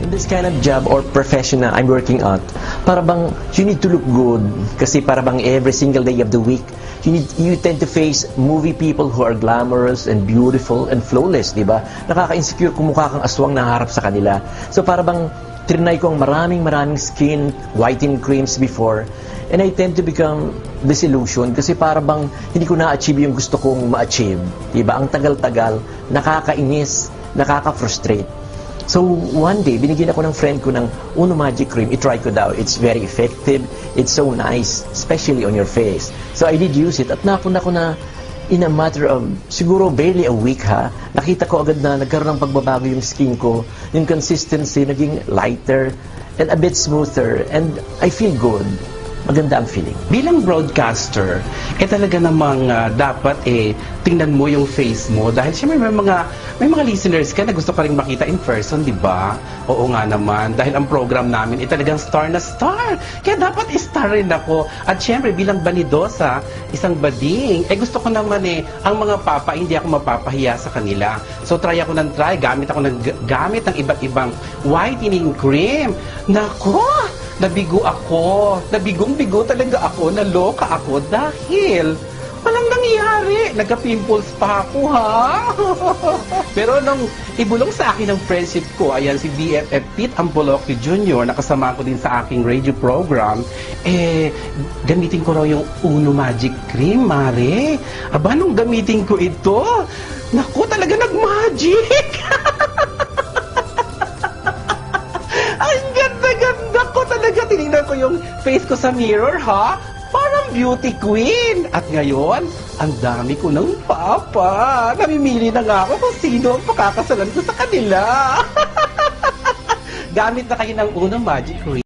in this kind of job or profession na I'm working at, para bang you need to look good. Kasi para bang every single day of the week, you tend to face movie people who are glamorous and beautiful and flawless, di ba? Nakaka-insecure kung mukha kang aswang na harap sa kanila. So para bang trinay ko ang maraming skin whitening creams before, and I tend to become disillusioned kasi para bang hindi ko na-achieve yung gusto kong ma-achieve. Diba? Ang tagal-tagal, nakakainis, nakaka-frustrate. So, one day, binigyan ako ng friend ko ng Uno Magic Cream. I-try ko daw. It's very effective. It's so nice, especially on your face. So, I did use it at napuna ko na in a matter of, siguro barely a week nakita ko agad na nagkaroon ng pagbabago yung skin ko. Yung consistency, naging lighter and a bit smoother. And I feel good. Maganda ang feeling. Bilang broadcaster, talaga namang dapat tingnan mo yung face mo dahil siyempre may mga listeners ka na gusto ka rin makita in person, di ba? Oo nga naman, dahil ang program namin talagang star na star. Kaya dapat star rin ako. At siyempre bilang banidosa, isang bading, gusto ko naman ang mga papa, hindi ako mapapahiya sa kanila. So try ako ng try, gamit ng iba't ibang whitening cream. Nako! Nabigo ako. Nabigong-bigo talaga ako. Naloka ako dahil walang nangyari. Nagka-pimples pa ako, ha? Pero nung ibulong sa akin ng friendship ko, ayan, si BFF Pete Ampoloque Jr., nakasama ko din sa aking radio program, gamitin ko raw yung Uno Magic Cream, Mare. Aba, nung gamitin ko ito, naku, talaga nag-magic! Tinignan ko yung face ko sa mirror, ha? Parang beauty queen. At ngayon, ang dami ko ng papa. Namimili na nga ako kung sino ang pakakasalan ko sa kanila. Gamit na kayo ng Uno Magic Cream.